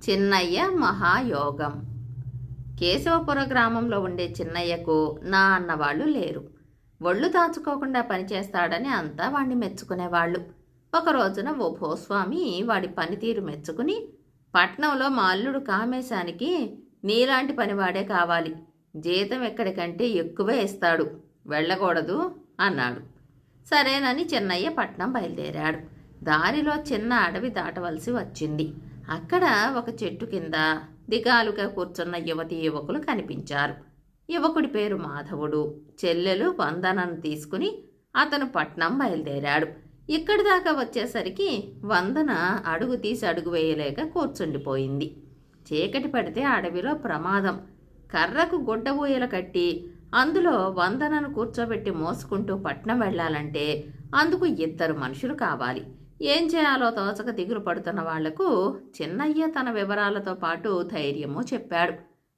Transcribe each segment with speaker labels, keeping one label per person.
Speaker 1: చిన్నయ్య మహాయోగం. కేశవపుర గ్రామంలో ఉండే చిన్నయ్యకు నా అన్నవాళ్ళు లేరు. ఒళ్ళు దాచుకోకుండా పనిచేస్తాడని అంతా వాణ్ణి మెచ్చుకునేవాళ్ళు. ఒక రోజున ఓ భూస్వామి వాడి పనితీరు మెచ్చుకుని, పట్నంలో మా అల్లుడు కామేశానికి నీలాంటి పనివాడే కావాలి, జీతం ఎక్కడికంటే ఎక్కువే ఇస్తాడు, వెళ్ళకూడదు అన్నాడు. సరేనని చిన్నయ్య పట్నం బయలుదేరాడు. దారిలో చిన్న అడవి దాటవలసి వచ్చింది. అక్కడ ఒక చెట్టు కింద దిగాలుగా కూర్చున్న యువతీ యువకులు కనిపించారు. యువకుడి పేరు మాధవుడు. చెల్లెలు వందనను తీసుకుని అతను పట్నం బయలుదేరాడు. ఇక్కడి దాకా వచ్చేసరికి వందన అడుగు తీసి అడుగు వేయలేక కూర్చుండిపోయింది. చీకటి పడితే అడవిలో ప్రమాదం. కర్రకు గుడ్డ ఊయల కట్టి అందులో వందనను కూర్చోబెట్టి మోసుకుంటూ పట్నం వెళ్లాలంటే అందుకు 2 మనుషులు కావాలి. ఏం చేయాలో తోచక దిగులు పడుతున్న వాళ్లకు చిన్నయ్య తన వివరాలతో పాటు ధైర్యము చెప్పాడు.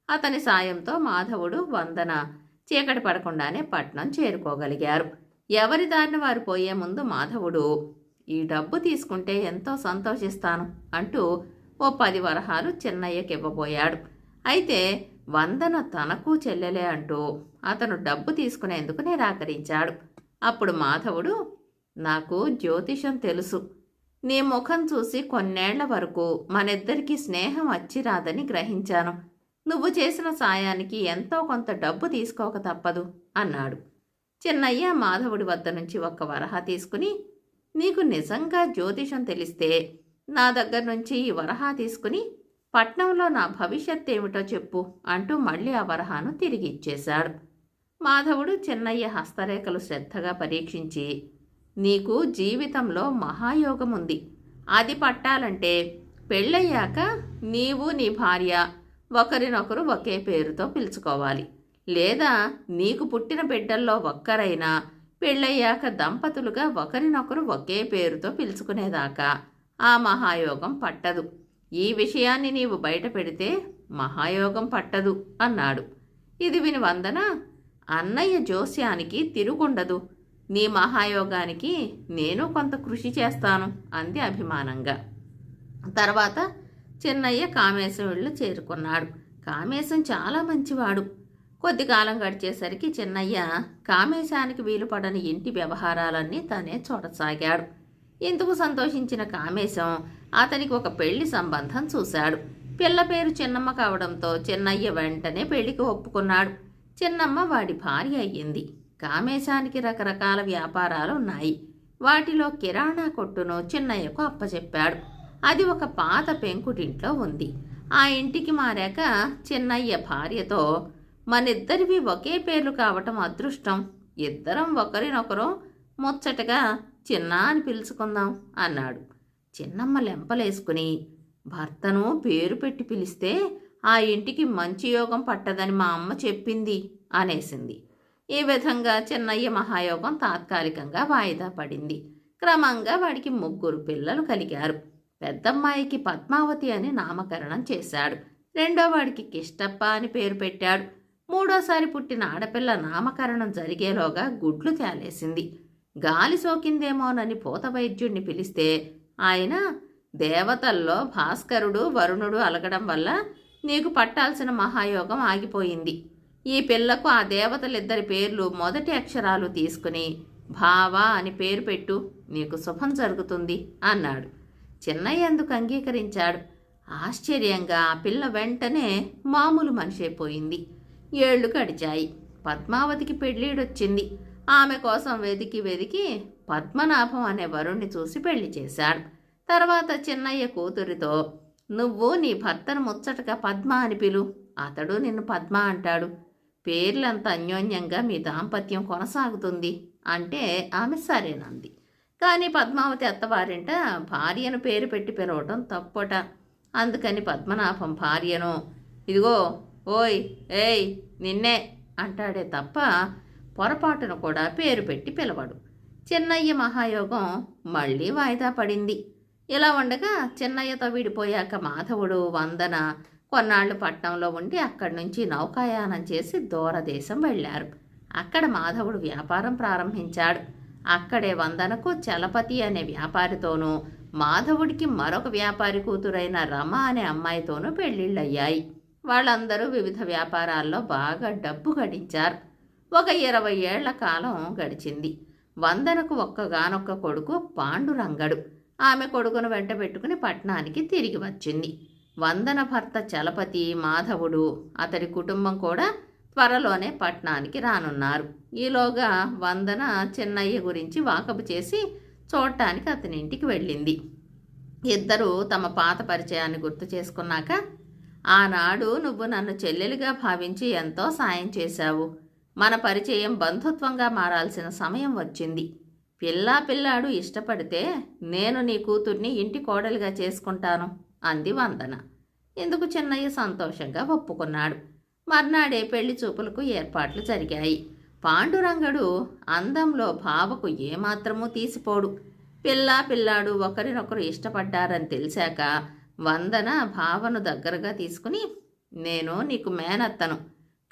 Speaker 1: అతని సాయంతో మాధవుడు, వందన చీకటి పడకుండానే పట్నం చేరుకోగలిగారు. ఎవరి దారిన వారు పోయే ముందు మాధవుడు, ఈ డబ్బు తీసుకుంటే ఎంతో సంతోషిస్తాను అంటూ ఓ 10 వరహాలు చిన్నయ్యకి ఇవ్వబోయాడు. అయితే వందన తనకు చెల్లెలే అంటూ అతను డబ్బు తీసుకునేందుకు నిరాకరించాడు. అప్పుడు మాధవుడు, నాకు జ్యోతిషం తెలుసు. నీ ముఖం చూసి కొన్నేళ్ల వరకు మనిద్దరికీ స్నేహం వచ్చిరాదని గ్రహించాను. నువ్వు చేసిన సాయానికి ఎంతో కొంత డబ్బు తీసుకోక తప్పదు అన్నాడు. చిన్నయ్య మాధవుడి వద్ద నుంచి 1 వరహా తీసుకుని, నీకు నిజంగా జ్యోతిషం తెలిస్తే నా దగ్గర నుంచి ఈ వరహా తీసుకుని పట్నంలో నా భవిష్యత్ ఏమిటో చెప్పు అంటూ మళ్ళీ ఆ వరహాను తిరిగి ఇచ్చేశాడు. మాధవుడు చిన్నయ్య హస్తరేఖలు శ్రద్ధగా పరీక్షించి, నీకు జీవితంలో మహాయోగం ఉంది. అది పట్టాలంటే పెళ్ళయ్యాక నీవు నీ భార్య ఒకరినొకరు ఒకే పేరుతో పిలుచుకోవాలి. లేదా నీకు పుట్టిన బిడ్డల్లో ఒక్కరైనా పెళ్ళయ్యాక దంపతులుగా ఒకరినొకరు ఒకే పేరుతో పిలుచుకునేదాకా ఆ మహాయోగం పట్టదు. ఈ విషయాన్ని నీవు బయట పెడితే మహాయోగం పట్టదు అన్నాడు. ఇది విని వందన, అన్నయ్య జోస్యానికి తిరుగుండదు. నీ మహాయోగానికి నేను కొంత కృషి చేస్తాను అంది అభిమానంగా. తర్వాత చిన్నయ్య కామేశం ఇళ్ళు చేరుకున్నాడు. కామేశం చాలా మంచివాడు. కొద్ది కాలం గడిచేసరికి చిన్నయ్య కామేశానికి వీలుపడని ఇంటి వ్యవహారాలన్నీ తనే చూడసాగాడు. ఇందుకు సంతోషించిన కామేశం అతనికి ఒక పెళ్లి సంబంధం చూశాడు. పిల్ల పేరు చిన్నమ్మ కావడంతో చిన్నయ్య వెంటనే పెళ్లికి ఒప్పుకున్నాడు. చిన్నమ్మ వాడి భార్య అయ్యింది. కామేశానికి రకరకాల వ్యాపారాలు ఉన్నాయి. వాటిలో కిరాణా కొట్టును చిన్నయ్యకు అప్పచెప్పాడు. అది ఒక పాత పెంకుటింట్లో ఉంది. ఆ ఇంటికి మారాక చిన్నయ్య భార్యతో, మనిద్దరివి ఒకే పేర్లు కావటం అదృష్టం, ఇద్దరం ఒకరినొకరు ముచ్చటగా చిన్న అని పిలుచుకుందాం అన్నాడు. చిన్నమ్మ లెంపలేసుకుని, భర్తను పేరు పెట్టి పిలిస్తే ఆ ఇంటికి మంచి యోగం పట్టదని మా అమ్మ చెప్పింది అనేసింది. ఈ విధంగా చిన్నయ్య మహాయోగం తాత్కాలికంగా వాయిదా పడింది. క్రమంగా వాడికి 3 పిల్లలు కలిగారు. పెద్దమ్మాయికి పద్మావతి అని నామకరణం చేశాడు. రెండో వాడికి కిష్టప్ప అని పేరు పెట్టాడు. మూడోసారి పుట్టిన ఆడపిల్ల నామకరణం జరిగేలోగా గుడ్లు తేలేసింది. గాలి సోకిందేమోనని భూత వైద్యుడిని పిలిస్తే ఆయన, దేవతల్లో భాస్కరుడు వరుణుడు అలగడం వల్ల నీకు పట్టాల్సిన మహాయోగం ఆగిపోయింది. ఈ పిల్లకు ఆ దేవతలిద్దరి పేర్లు మొదటి అక్షరాలు తీసుకుని భావ అని పేరు పెట్టు, నీకు శుభం జరుగుతుంది అన్నాడు. చిన్నయ్య అందుకు అంగీకరించాడు. ఆశ్చర్యంగా ఆ పిల్ల వెంటనే మామూలు మనిషి అయిపోయింది. 7 ఏళ్లు గడిచాయి. పద్మావతికి పెళ్ళీడొచ్చింది. ఆమె కోసం వెదికి వెదికి పద్మనాభం అనే వరుణ్ణి చూసి పెళ్లి చేశాడు. తర్వాత చిన్నయ్య కూతురితో, నువ్వు నీ భర్తను ముచ్చటగా పద్మ అని పిలు, అతడు నిన్ను పద్మ అంటాడు. పేర్లంత అన్యోన్యంగా మీ దాంపత్యం కొనసాగుతుంది అంటే ఆమె సరేనంది. కానీ పద్మావతి అత్తవారింట భార్యను పేరు పెట్టి పిలవటం తప్పట. అందుకని పద్మనాభం భార్యను, ఇదిగో ఓయ్ ఏయ్ నిన్నే అంటాడే తప్ప పొరపాటును కూడా పేరు పెట్టి పిలవడు. చిన్నయ్య మహాయోగం మళ్ళీ వాయిదా పడింది. ఇలా ఉండగా చిన్నయ్యతో విడిపోయాక మాధవుడు, వందన కొన్నాళ్లు పట్నంలో ఉండి అక్కడి నుంచి నౌకాయానం చేసి దూరదేశం వెళ్ళారు. అక్కడ మాధవుడు వ్యాపారం ప్రారంభించాడు. అక్కడే వందనకు చలపతి అనే వ్యాపారితోనూ మాధవుడికి మరొక వ్యాపారి కూతురైన రమ అనే అమ్మాయితోనూ పెళ్ళిళ్ళయ్యాయి. వాళ్ళందరూ వివిధ వ్యాపారాల్లో బాగా డబ్బు గడించారు. ఒక 20 ఏళ్ల కాలం గడిచింది. వందనకు ఒక్కగానొక్క కొడుకు పాండురంగడు. ఆమె కొడుకును వెంట పెట్టుకుని పట్నానికి తిరిగి వచ్చింది. వందన భర్త చలపతి, మాధవుడు, అతడి కుటుంబం కూడా త్వరలోనే పట్నానికి రానున్నారు. ఈలోగా వందన చిన్నయ్య గురించి వాకబు చేసి చూడటానికి అతని ఇంటికి వెళ్ళింది. ఇద్దరూ తమ పాత పరిచయాన్ని గుర్తు చేసుకున్నాక, ఆనాడు నువ్వు నన్ను చెల్లెలిగా భావించి ఎంతో సాయం చేశావు. మన పరిచయం బంధుత్వంగా మారాల్సిన సమయం వచ్చింది. పిల్లాడు ఇష్టపడితే నేను నీ కూతుర్ని ఇంటి కోడలిగా చేసుకుంటాను అంది వందన. ఇందుకు చిన్నయ్య సంతోషంగా ఒప్పుకున్నాడు. మర్నాడే పెళ్లి చూపులకు ఏర్పాట్లు జరిగాయి. పాండురంగడు అందంలో భావకు ఏమాత్రమూ తీసిపోడు. పిల్లాడు ఒకరినొకరు ఇష్టపడ్డారని తెలిసాక వందన భావను దగ్గరగా తీసుకుని, నేను నీకు మేనత్తను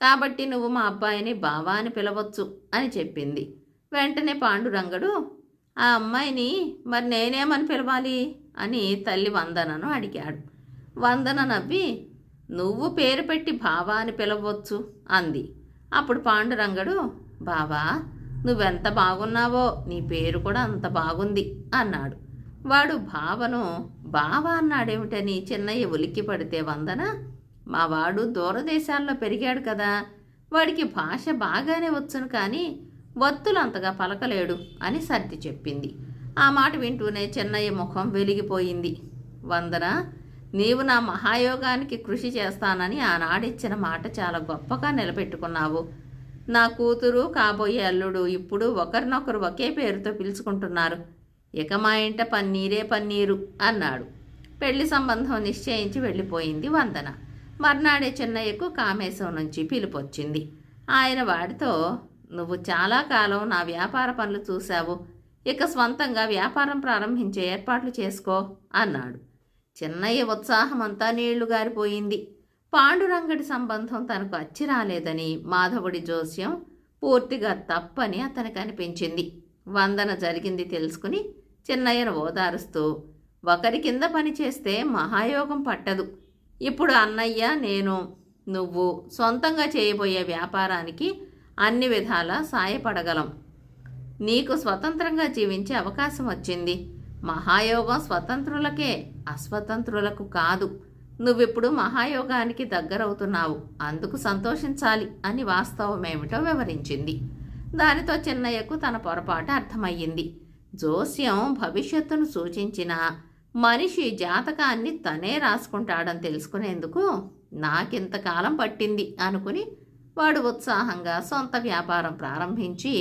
Speaker 1: కాబట్టి నువ్వు మా అబ్బాయిని బావా అని పిలవచ్చు అని చెప్పింది. వెంటనే పాండురంగడు, ఆ అమ్మాయిని మరి నేనేమని పిలవాలి అని తల్లి వందనను అడిగాడు. వందన నవ్వి, నువ్వు పేరు పెట్టి బావా అని పిలవచ్చు అంది. అప్పుడు పాండురంగడు, బావా నువ్వెంత బాగున్నావో నీ పేరు కూడా అంత బాగుంది అన్నాడు. వాడు భావను బావా అన్నాడేమిటని చిన్నయ్య ఉలిక్కి పడితే వందన, మా వాడు దూరదేశాల్లో పెరిగాడు కదా, వాడికి భాష బాగానే వచ్చును కానీ వత్తులు అంతగా పలకలేడు అని సర్ది చెప్పింది. ఆ మాట వింటూనే చిన్నయ్య ముఖం వెలిగిపోయింది. వందన, నీవు నా మహాయోగానికి కృషి చేస్తానని ఆనాడిచ్చిన మాట చాలా గొప్పగా నిలబెట్టుకున్నావు. నా కూతురు కాబోయే అల్లుడు ఇప్పుడు ఒకరినొకరు ఒకే పేరుతో పిలుచుకుంటున్నారు. ఇక మా ఇంట పన్నీరే పన్నీరు అన్నాడు. పెళ్లి సంబంధం నిశ్చయించి వెళ్ళిపోయింది వందన. మర్నాడే చిన్నయ్యకు కామేశం నుంచి పిలుపొచ్చింది. ఆయన వాడితో, నువ్వు చాలా కాలం నా వ్యాపార పనులు చూశావు, ఇక స్వంతంగా వ్యాపారం ప్రారంభించే ఏర్పాట్లు చేసుకో అన్నాడు. చిన్నయ్య ఉత్సాహమంతా నీళ్లు గారిపోయింది. పాండురంగడి సంబంధం తనకు అచ్చి రాలేదని, మాధవుడి జోస్యం పూర్తిగా తప్పని అతనికి అనిపించింది. వందన జరిగింది తెలుసుకుని చిన్నయ్యను ఓదారుస్తూ, ఒకరి కింద పని చేస్తే మహాయోగం పట్టదు. ఇప్పుడు అన్నయ్య, నేను, నువ్వు సొంతంగా చేయబోయే వ్యాపారానికి అన్ని విధాలా సాయపడగలం. నీకు స్వతంత్రంగా జీవించే అవకాశం వచ్చింది. మహాయోగం స్వతంత్రులకే, అస్వతంత్రులకు కాదు. నువ్విప్పుడు మహాయోగానికి దగ్గరవుతున్నావు, అందుకు సంతోషించాలి అని వాస్తవమేమిటో వివరించింది. దానితో చిన్నయ్యకు తన పొరపాటు అర్థమయ్యింది. జోస్యం భవిష్యత్తును సూచించిన మనిషి జాతకాన్ని తనే రాసుకుంటాడని తెలుసుకునేందుకు నాకింతకాలం పట్టింది అనుకుని వాడు ఉత్సాహంగా సొంత వ్యాపారం ప్రారంభించి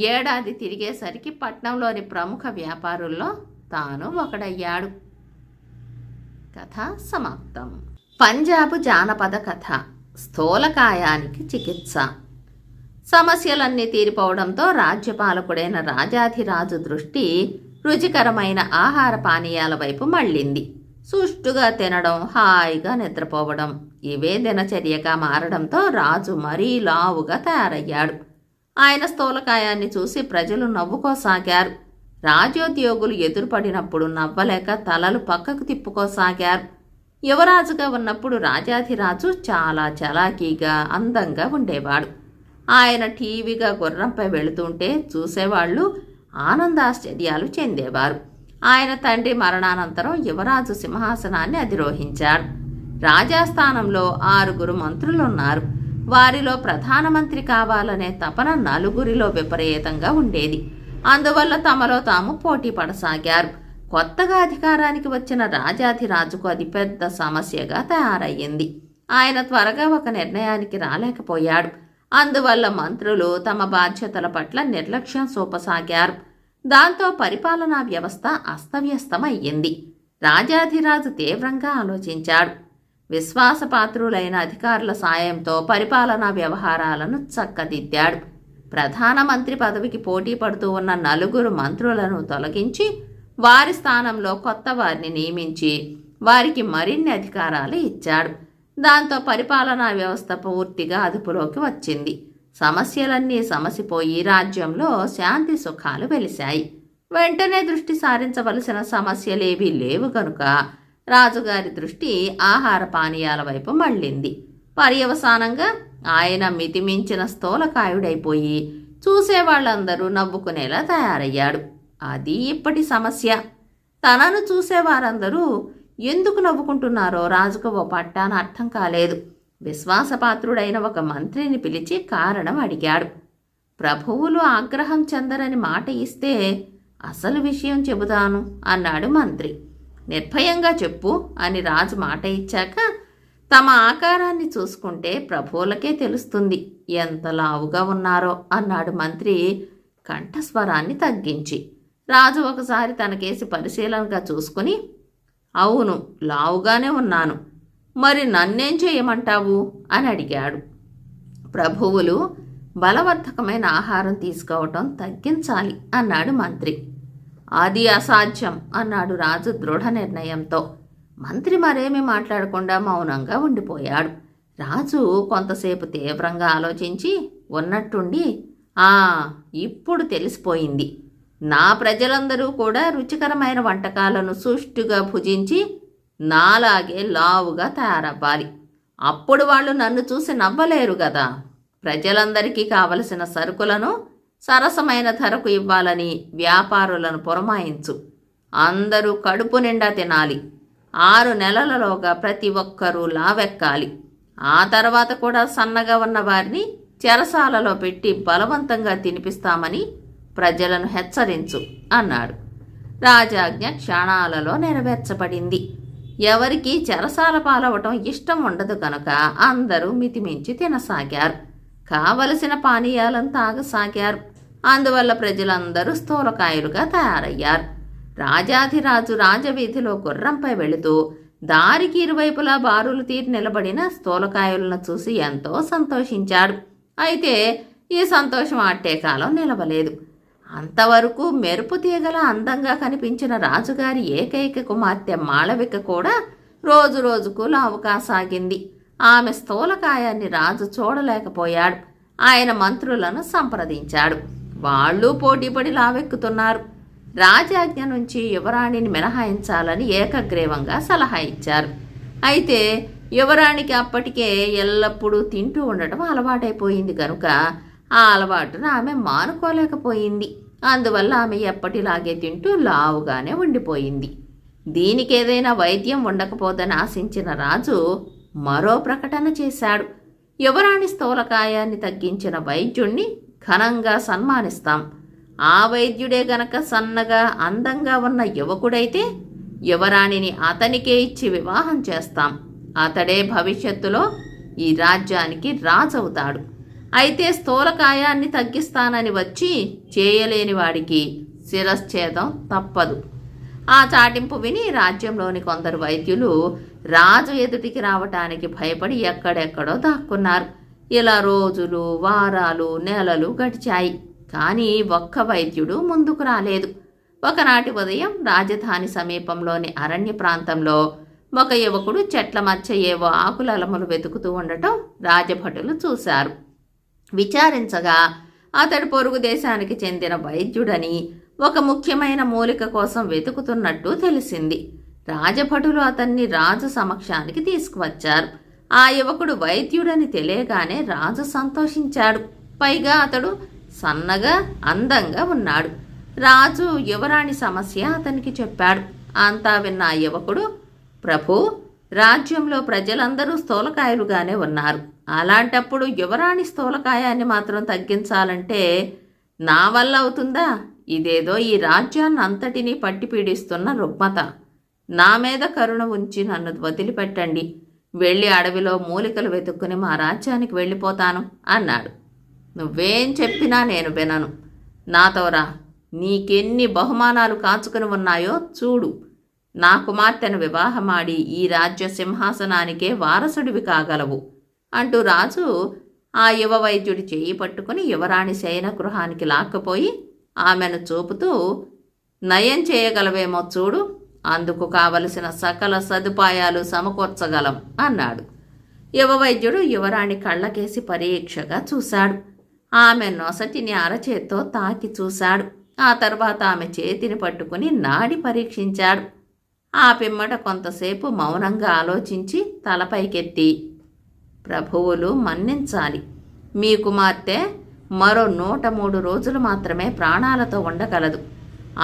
Speaker 1: ఏడాది తిరిగేసరికి పట్నంలోని ప్రముఖ వ్యాపారుల్లో తాను ఒకడయ్యాడు. కథ సమాప్తం. పంజాబు జానపద కథ స్థూలకాయానికి చికిత్స. సమస్యలన్నీ తీరిపోవడంతో రాజ్యపాలకుడైన రాజాధిరాజు దృష్టి రుచికరమైన ఆహార పానీయాల వైపు మళ్ళింది. సుష్టుగా తినడం, హాయిగా నిద్రపోవడం ఇవే దినచర్యగా మారడంతో రాజు మరీ లావుగా తయారయ్యాడు. ఆయన స్థూలకాయాన్ని చూసి ప్రజలు నవ్వుకోసాగారు. రాజోద్యోగులు ఎదురుపడినప్పుడు నవ్వలేక తలలు పక్కకు తిప్పుకోసాగారు. యువరాజుగా ఉన్నప్పుడు రాజాధిరాజు చాలా చలాకీగా, అందంగా ఉండేవాడు. ఆయన టీవీగా గుర్రంపై వెళుతుంటే చూసేవాళ్లు ఆనందాశ్చర్యాలు చెందేవారు. ఆయన తండ్రి మరణానంతరం యువరాజు సింహాసనాన్ని అధిరోహించాడు. రాజాస్థానంలో 6 మంత్రులున్నారు. వారిలో ప్రధానమంత్రి కావాలనే తపన నలుగురిలో విపరీతంగా ఉండేది. అందువల్ల తమలో తాము పోటీ పడసాగారు. కొత్తగా అధికారానికి వచ్చిన రాజాధిరాజుకు అది పెద్ద సమస్యగా తయారయ్యింది. ఆయన త్వరగా ఒక నిర్ణయానికి రాలేకపోయాడు. అందువల్ల మంత్రులు తమ బాధ్యతల పట్ల నిర్లక్ష్యం చూపసాగారు. దాంతో పరిపాలనా వ్యవస్థ అస్తవ్యస్తమయ్యింది. రాజాధిరాజు తీవ్రంగా ఆలోచించాడు. విశ్వాసపాత్రులైన అధికారుల సాయంతో పరిపాలనా వ్యవహారాలను చక్కదిద్దాడు. ప్రధానమంత్రి పదవికి పోటీ పడుతూ ఉన్న 4 మంత్రులను తొలగించి వారి స్థానంలో కొత్త వారిని నియమించి వారికి మరిన్ని అధికారాలు ఇచ్చాడు. దాంతో పరిపాలనా వ్యవస్థ పూర్తిగా అదుపులోకి వచ్చింది. సమస్యలన్నీ సమసిపోయి రాజ్యంలో శాంతి సుఖాలు వెలిశాయి. వెంటనే దృష్టి సారించవలసిన సమస్యలేవీ లేవు కనుక రాజుగారి దృష్టి ఆహార పానీయాల వైపు మళ్ళింది. పర్యవసానంగా ఆయన మితిమించిన స్థూలకాయుడైపోయి చూసేవాళ్ళందరూ నవ్వుకునేలా తయారయ్యాడు. అది ఇప్పటి సమస్య. తనను చూసేవారందరూ ఎందుకు నవ్వుకుంటున్నారో రాజుకు ఓ పట్టాన అర్థం కాలేదు. విశ్వాసపాత్రుడైన ఒక మంత్రిని పిలిచి కారణం అడిగాడు. ప్రభువులు ఆగ్రహం చెందరని మాట ఇస్తే అసలు విషయం చెబుతాను అన్నాడు మంత్రి. నిర్భయంగా చెప్పు అని రాజు మాట ఇచ్చాక, తమ ఆకారాన్ని చూసుకుంటే ప్రభువులకే తెలుస్తుంది ఎంత లావుగా ఉన్నారో అన్నాడు మంత్రి కంఠస్వరాన్ని తగ్గించి. రాజు ఒకసారి తనకేసి పరిశీలనగా చూసుకుని, అవును, లావుగానే ఉన్నాను, మరి నన్నేం చేయమంటావు అని అడిగాడు. ప్రభువులు బలవర్ధకమైన ఆహారం తీసుకోవటం తగ్గించాలి అన్నాడు మంత్రి. అది అసాధ్యం అన్నాడు రాజు దృఢ నిర్ణయంతో. మంత్రి మరేమీ మాట్లాడకుండా మౌనంగా ఉండిపోయాడు. రాజు కొంతసేపు తీవ్రంగా ఆలోచించి ఉన్నట్టుండి, ఇప్పుడు తెలిసిపోయింది. నా ప్రజలందరూ కూడా రుచికరమైన వంటకాలను సుష్టుగా భుజించి నాలాగే లావుగా తయారవ్వాలి. అప్పుడు వాళ్ళు నన్ను చూసి నవ్వలేరు కదా. ప్రజలందరికీ కావలసిన సరుకులను సరసమైన ధరకు ఇవ్వాలని వ్యాపారులను పురమాయించు. అందరూ కడుపు నిండా తినాలి. 6 నెలలలోగా ప్రతి ఒక్కరూ లావెక్కాలి. ఆ తర్వాత కూడా సన్నగా ఉన్న వారిని చెరసాలలో పెట్టి బలవంతంగా తినిపిస్తామని ప్రజలను హెచ్చరించు అన్నాడు. రాజాజ్ఞ క్షణాలలో నెరవేర్చబడింది. ఎవరికీ చెరసాల పాలవటం ఇష్టం ఉండదు కనుక అందరూ మితిమించి తినసాగారు. కావలసిన పానీయాలను తాగసాగారు. అందువల్ల ప్రజలందరూ స్థూలకాయులుగా తయారయ్యారు. రాజాధిరాజు రాజవీధిలో గుర్రంపై వెళుతూ దారికి ఇరువైపులా బారులు తీరి నిలబడిన స్థూలకాయులను చూసి ఎంతో సంతోషించాడు. అయితే ఈ సంతోషం ఆట్టే కాలం నిలవలేదు. అంతవరకు మెరుపు తీగల అందంగా కనిపించిన రాజుగారి ఏకైక కుమార్తె మాళవిక కూడా రోజు రోజుకు లావుకాసాగింది. ఆమె స్థూలకాయాన్ని రాజు చూడలేకపోయాడు. ఆయన మంత్రులను సంప్రదించాడు. వాళ్ళు పోటీపడి లావెక్కుతున్నారు. రాజాజ్ఞ నుంచి యువరాణిని మినహాయించాలని ఏకగ్రీవంగా సలహా ఇచ్చారు. అయితే యువరాణికి అప్పటికే ఎల్లప్పుడూ తింటూ ఉండటం అలవాటైపోయింది కనుక ఆ అలవాటును ఆమె మానుకోలేకపోయింది. అందువల్ల ఆమె ఎప్పటిలాగే తింటూ లావుగానే ఉండిపోయింది. దీనికేదైనా వైద్యం ఉండకపోదని ఆశించిన రాజు మరో ప్రకటన చేశాడు. యువరాణి స్థూలకాయాన్ని తగ్గించిన వైద్యుణ్ణి ఘనంగా సన్మానిస్తాం. ఆ వైద్యుడే గనక సన్నగా అందంగా ఉన్న యువకుడైతే యువరాణిని అతనికే ఇచ్చి వివాహం చేస్తాం. అతడే భవిష్యత్తులో ఈ రాజ్యానికి రాజవుతాడు. అయితే స్థూలకాయాన్ని తగ్గిస్తానని వచ్చి చేయలేని వాడికి శిరశ్ఛేదం తప్పదు. ఆ చాటింపు విని రాజ్యంలోని కొందరు వైద్యులు రాజు ఎదుటికి రావటానికి భయపడి ఎక్కడెక్కడో దాక్కున్నారు. ఇలా రోజులు, వారాలు, నెలలు గడిచాయి. కానీ ఒక్క వైద్యుడు ముందుకు రాలేదు. ఒకనాటి ఉదయం రాజధాని సమీపంలోని అరణ్య ప్రాంతంలో ఒక యువకుడు చెట్ల మధ్య ఏవో ఆకులలములు వెతుకుతూ ఉండటం రాజభటులు చూశారు. విచారించగా అతడు పొరుగు దేశానికి చెందిన వైద్యుడని, ఒక ముఖ్యమైన మూలిక కోసం వెతుకుతున్నట్టు తెలిసింది. రాజభటులు అతన్ని రాజు సమక్షానికి తీసుకువచ్చారు. ఆ యువకుడు వైద్యుడని తెలియగానే రాజు సంతోషించాడు. పైగా అతడు సన్నగా అందంగా ఉన్నాడు. రాజు యువరాణి సమస్య అతనికి చెప్పాడు. అంతా విన్న ఆ యువకుడు, ప్రభు, రాజ్యంలో ప్రజలందరూ స్థూలకాయలుగానే ఉన్నారు. అలాంటప్పుడు యువరాణి స్థూలకాయాన్ని మాత్రం తగ్గించాలంటే నా వల్ల అవుతుందా? ఇదేదో ఈ రాజ్యాన్ని అంతటినీ పట్టి పీడిస్తున్న రుగ్మత. నా మీద కరుణ ఉంచి నన్ను వదిలిపెట్టండి. వెళ్ళి అడవిలో మూలికలు వెతుక్కుని మా రాజ్యానికి వెళ్ళిపోతాను అన్నాడు. నువ్వేం చెప్పినా నేను వినను. నాతో రా. నీకెన్ని బహుమానాలు కాచుకుని ఉన్నాయో చూడు. నా కుమార్తెను వివాహమాడి ఈ రాజ్య సింహాసనానికే వారసుడివి కాగలవు అంటూ రాజు ఆ యువ వైద్యుడి చేయి పట్టుకుని యువరాణి శయన గృహానికి లాక్కుపోయి ఆమెను చూపుతూ, నయం చేయగలవేమో చూడు, అందుకు కావలసిన సకల సదుపాయాలు సమకూర్చగలం అన్నాడు. యువ వైద్యుడు యువరాణి కళ్ళకేసి పరీక్షగా చూశాడు. ఆమె నొసటిని అరచేత్తో తాకి చూశాడు. ఆ తర్వాత ఆమె చేతిని పట్టుకుని నాడి పరీక్షించాడు. ఆ పిమ్మట కొంతసేపు మౌనంగా ఆలోచించి తలపైకెత్తి, ప్రభువులు మన్నించాలి, మీ కుమార్తె మరో 103 రోజులు మాత్రమే ప్రాణాలతో ఉండగలదు.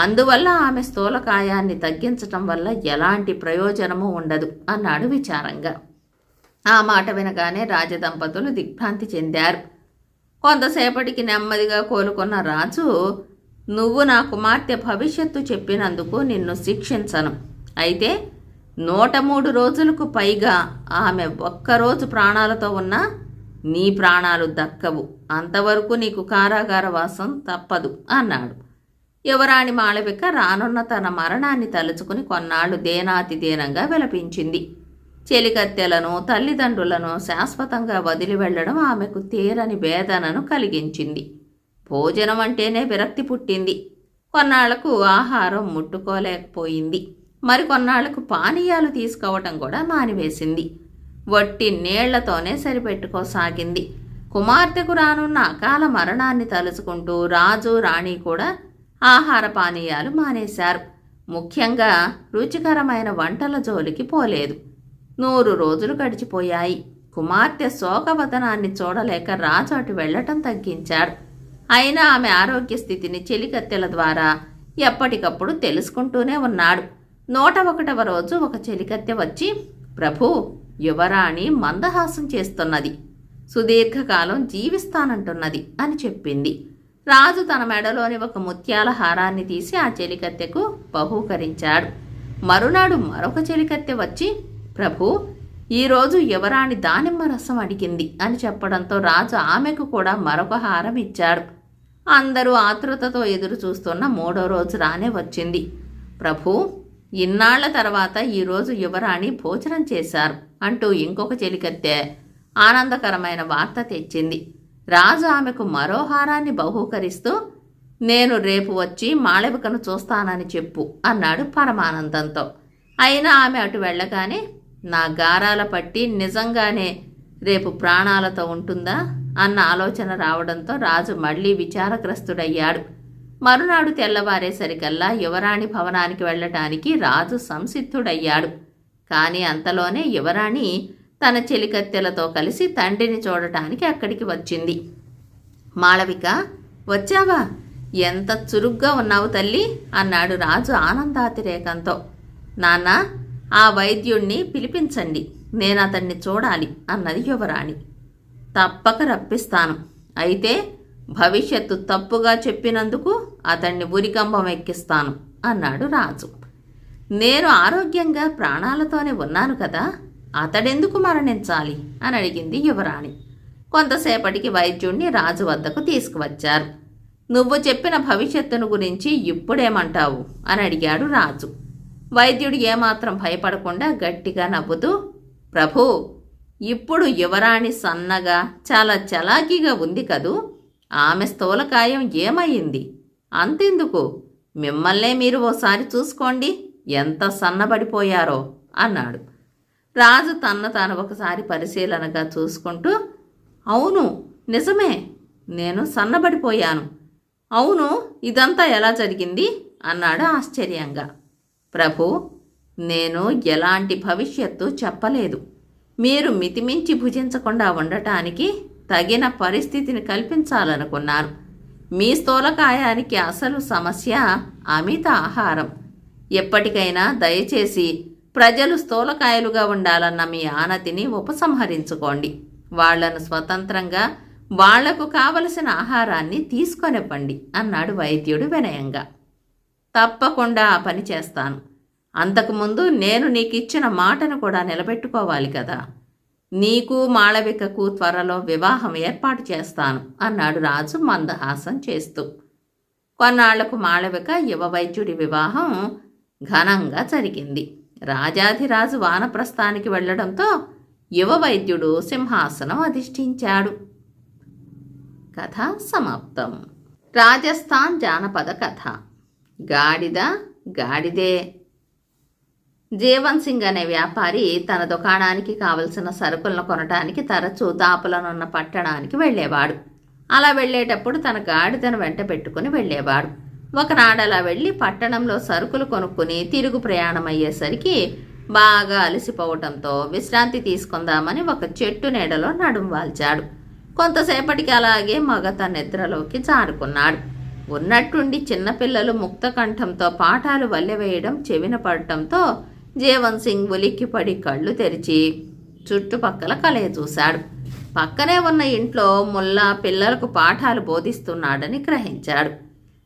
Speaker 1: అందువల్ల ఆమె స్థూలకాయాన్ని తగ్గించటం వల్ల ఎలాంటి ప్రయోజనమూ ఉండదు అన్నాడు విచారంగా. ఆ మాట వినగానే రాజదంపతులు దిగ్భ్రాంతి చెందారు. కొంతసేపటికి నెమ్మదిగా కోలుకున్న రాజు, నువ్వు నా కుమార్తె భవిష్యత్తు చెప్పినందుకు నిన్ను శిక్షించను. అయితే 103 రోజులకు పైగా ఆమె ఒక్కరోజు ప్రాణాలతో ఉన్నా నీ ప్రాణాలు దక్కవు. అంతవరకు నీకు కారాగార వాసం తప్పదు అన్నాడు. యువరాణి మాళవిక రానున్న తన మరణాన్ని తలుచుకుని కొన్నాళ్లు దేనాతిదేనంగా విలపించింది. చెలికత్తెలను తల్లిదండ్రులను శాశ్వతంగా వదిలి వెళ్లడం ఆమెకు తీరని వేదనను కలిగించింది. భోజనం అంటేనే విరక్తి పుట్టింది. కొన్నాళ్లకు ఆహారం ముట్టుకోలేకపోయింది. మరికొన్నాళ్లకు పానీయాలు తీసుకోవటం కూడా మానివేసింది. వట్టి నీళ్లతోనే సరిపెట్టుకోసాగింది. కుమార్తెకు రానున్న అకాల మరణాన్ని తలుచుకుంటూ రాజు రాణి కూడా ఆహార పానీయాలు మానేశారు. ముఖ్యంగా రుచికరమైన వంటల జోలికి పోలేదు. 100 రోజులు గడిచిపోయాయి. కుమార్తె శోకవదనాన్ని చూడలేక రాజు అటు వెళ్లటం తగ్గించాడు. అయినా ఆమె ఆరోగ్య స్థితిని చెలికత్తెల ద్వారా ఎప్పటికప్పుడు తెలుసుకుంటూనే ఉన్నాడు. 101వ రోజు ఒక చెలికత్తె వచ్చి, ప్రభూ, యువరాణి మందహాసం చేస్తున్నది, సుదీర్ఘకాలం జీవిస్తానంటున్నది అని చెప్పింది. రాజు తన మెడలోని ఒక ముత్యాల హారాన్ని తీసి ఆ చెలికత్తెకు బహూకరించాడు. మరునాడు మరొక చెలికత్తె వచ్చి, ప్రభూ, ఈరోజు యువరాణి దానిమ్మ రసం అడిగింది అని చెప్పడంతో రాజు ఆమెకు కూడా మరొక హారం ఇచ్చాడు. అందరూ ఆతృతతో ఎదురు చూస్తున్న 3వ రోజు రానే వచ్చింది. ప్రభూ, ఇన్నాళ్ల తర్వాత ఈరోజు యువరాణి భోజనం చేశారు అంటూ ఇంకొక చెలికత్తె ఆనందకరమైన వార్త తెచ్చింది. రాజు ఆమెకు మరో హారాన్ని బహూకరిస్తూ, నేను రేపు వచ్చి మాళవికను చూస్తానని చెప్పు అన్నాడు పరమానందంతో. అయినా ఆమె అటు వెళ్ళగానే, నా గారాల పట్టి నిజంగానే రేపు ప్రాణాలతో ఉంటుందా అన్న ఆలోచన రావడంతో రాజు మళ్లీ విచారగ్రస్తుడయ్యాడు. మరునాడు తెల్లవారేసరికల్లా యువరాణి భవనానికి వెళ్లటానికి రాజు సంసిద్ధుడయ్యాడు. కాని అంతలోనే యువరాణి తన చెలికత్తెలతో కలిసి తండ్రిని చూడటానికి అక్కడికి వచ్చింది. మాళవిక, వచ్చావా? ఎంత చురుగ్గా ఉన్నావు తల్లి అన్నాడు రాజు ఆనందాతిరేకంతో. నాన్న, ఆ వైద్యుణ్ణి పిలిపించండి, నేనతన్ని చూడాలి అన్నది యువరాణి. తప్పక రప్పిస్తాను. అయితే భవిష్యత్తు తప్పుగా చెప్పినందుకు అతన్ని ఉరికంబం ఎక్కిస్తాను అన్నాడు రాజు. నేను ఆరోగ్యంగా ప్రాణాలతోనే ఉన్నాను కదా, అతడెందుకు మరణించాలి అని అడిగింది యువరాణి. కొంతసేపటికి వైద్యుణ్ణి రాజు వద్దకు తీసుకువచ్చారు. నువ్వు చెప్పిన భవిష్యత్తును గురించి ఇప్పుడేమంటావు అని అడిగాడు రాజు. వైద్యుడు ఏమాత్రం భయపడకుండా గట్టిగా నవ్వుతూ, ప్రభూ, ఇప్పుడు యువరాణి సన్నగా చాలా చలాకీగా ఉంది కదూ, ఆమె స్థూలకాయం ఏమయ్యింది? అంతెందుకు, మిమ్మల్నే మీరు ఓసారి చూసుకోండి, ఎంత సన్నబడిపోయారో అన్నాడు. రాజు తన్ను తాను ఒకసారి పరిశీలనగా చూసుకుంటూ, అవును, నిజమే, నేను సన్నబడిపోయాను. అవును, ఇదంతా ఎలా జరిగింది అన్నాడు ఆశ్చర్యంగా. ప్రభూ, నేను ఎలాంటి భవిష్యత్తు చెప్పలేదు. మీరు మితిమించి భుజించకుండా ఉండటానికి తగిన పరిస్థితిని కల్పించాలనుకున్నాను. మీ స్థూలకాయానికి అసలు సమస్య అమిత ఆహారం. ఎప్పటికైనా దయచేసి ప్రజలు స్థూలకాయలుగా ఉండాలన్న మీ ఆనతిని ఉపసంహరించుకోండి. వాళ్లను స్వతంత్రంగా వాళ్లకు కావలసిన ఆహారాన్ని తీసుకొనివ్వండి అన్నాడు వైద్యుడు వినయంగా. తప్పకుండా ఆ పని చేస్తాను. అంతకుముందు నేను నీకిచ్చిన మాటను కూడా నిలబెట్టుకోవాలి కదా. నీకు మాళవికకు త్వరలో వివాహం ఏర్పాటు చేస్తాను అన్నాడు రాజు మందహాసం చేస్తూ. కొన్నాళ్లకు మాళవిక యువ వైద్యుడి వివాహం ఘనంగా జరిగింది. రాజాధిరాజు వానప్రస్థానికి వెళ్లడంతో యువ వైద్యుడు సింహాసనం అధిష్ఠించాడు. కథ సమాప్తం. రాజస్థాన్ జానపద కథ. గాడిద గాడిదే. జీవన్ సింగ్ అనే వ్యాపారి తన దుకాణానికి కావలసిన సరుకులను కొనటానికి తరచూ దాపులనున్న పట్టణానికి వెళ్ళేవాడు. అలా వెళ్ళేటప్పుడు తన గాడిదను వెంట పెట్టుకుని వెళ్ళేవాడు. ఒకనాడలా వెళ్ళి పట్టణంలో సరుకులు కొనుక్కుని తిరుగు ప్రయాణం అయ్యేసరికి బాగా అలసిపోవటంతో విశ్రాంతి తీసుకుందామని ఒక చెట్టు నీడలో నడుం వాల్చాడు. కొంతసేపటికి అలాగే మగ తన నిద్రలోకి జారుకున్నాడు. ఉన్నట్టుండి చిన్నపిల్లలు ముక్తకంఠంతో పాఠాలు వల్లెవేయడం చెవిన పడటంతో జీవన్ సింగ్ ఉలిక్కిపడి కళ్ళు తెరిచి చుట్టుపక్కల కలయ చూశాడు. పక్కనే ఉన్న ఇంట్లో ముల్లా పిల్లలకు పాఠాలు బోధిస్తున్నాడని గ్రహించాడు.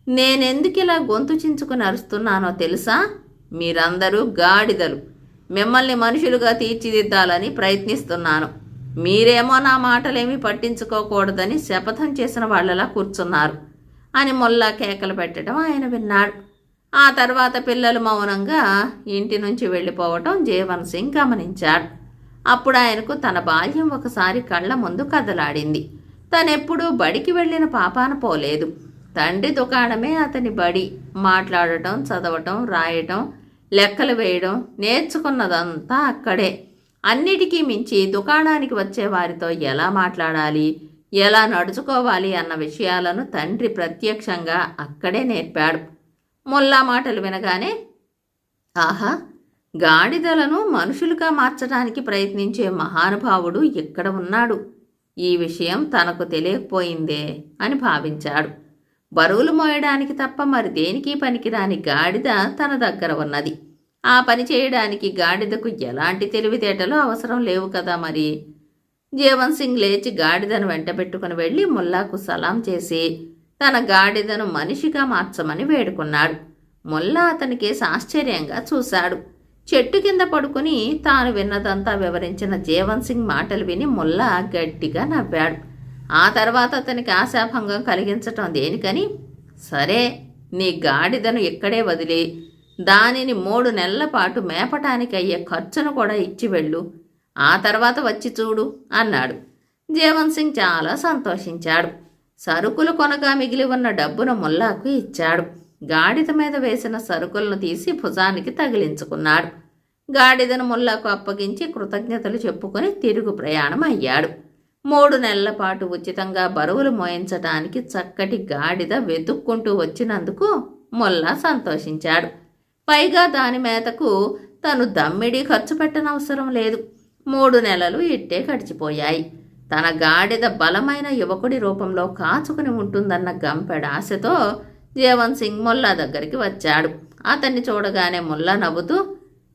Speaker 1: నేనెందుకిలా గొంతు చించుకుని అరుస్తున్నానో తెలుసా? మీరందరూ గాడిదలు. మిమ్మల్ని మనుషులుగా తీర్చిదిద్దాలని ప్రయత్నిస్తున్నాను. మీరేమో నా మాటలేమీ పట్టించుకోకూడదని శపథం చేసిన వాళ్ళలా కూర్చున్నారు అని ముల్లా కేకలు పెట్టడం ఆయన విన్నాడు. ఆ తర్వాత పిల్లలు మౌనంగా ఇంటి నుంచి వెళ్ళిపోవటం జీవన్ సింగ్ గమనించాడు. అప్పుడు ఆయనకు తన బాల్యం ఒకసారి కళ్ళ ముందు కదలాడింది. తనెప్పుడూ బడికి వెళ్ళిన పాపాన పోలేదు. తండ్రి దుకాణమే అతని బడి. మాట్లాడటం, చదవటం, రాయటం, లెక్కలు వేయడం నేర్చుకున్నదంతా అక్కడే. అన్నిటికీ మించి దుకాణానికి వచ్చే వారితో ఎలా మాట్లాడాలి, ఎలా నడుచుకోవాలి అన్న విషయాలను తండ్రి ప్రత్యక్షంగా అక్కడే నేర్పాడు. ముల్లా మాటలు వినగానే, ఆహా, గాడిదలను మనుషులుగా మార్చడానికి ప్రయత్నించే మహానుభావుడు ఇక్కడ ఉన్నాడు. ఈ విషయం తనకు తెలియకపోయిందే అని భావించాడు. బరువులు మోయడానికి తప్ప మరి దేనికి పనికిరాని గాడిద తన దగ్గర ఉన్నది. ఆ పని చేయడానికి గాడిదకు ఎలాంటి తెలివితేటలు అవసరం లేవు కదా మరి. జీవన్ సింగ్ లేచి గాడిదను వెంట పెట్టుకుని వెళ్ళి ముల్లాకు సలాం చేసి తన గాడిదను మనిషిగా మార్చమని వేడుకున్నాడు. ముల్లా అతనికి ఆశ్చర్యంగా చూశాడు. చెట్టు కింద పడుకుని తాను విన్నదంతా వివరించిన జీవన్ సింగ్ మాటలు విని ముల్లా గట్టిగా నవ్వాడు. ఆ తర్వాత అతనికి ఆశాభంగం కలిగించటం దేనికని, సరే, నీ గాడిదను ఇక్కడే వదిలి దానిని 3 నెలల పాటు మేపటానికి అయ్యే ఖర్చును కూడా ఇచ్చి వెళ్ళు. ఆ తర్వాత వచ్చి చూడు అన్నాడు. జీవన్ సింగ్ చాలా సంతోషించాడు. సరుకులు కొనగా మిగిలి ఉన్న డబ్బును ముల్లాకు ఇచ్చాడు. గాడిద మీద వేసిన సరుకులను తీసి భుజానికి తగిలించుకున్నాడు. గాడిదను ముల్లాకు అప్పగించి కృతజ్ఞతలు చెప్పుకొని తిరుగు ప్రయాణం అయ్యాడు. 3 నెలల పాటు ఉచితంగా బరువులు మోయించటానికి చక్కటి గాడిద వెతుక్కుంటూ వచ్చినందుకు ముల్లా సంతోషించాడు. పైగా దాని మేతకు తను దమ్మిడి ఖర్చు పెట్టనవసరం లేదు. 3 నెలలు ఇట్టే గడిచిపోయాయి. తన గాడిద బలమైన యువకుడి రూపంలో కాచుకుని ఉంటుందన్న గంపెడ ఆశతో జీవన్ సింగ్ ముల్లా దగ్గరికి వచ్చాడు. అతన్ని చూడగానే ముల్లా నవ్వుతూ,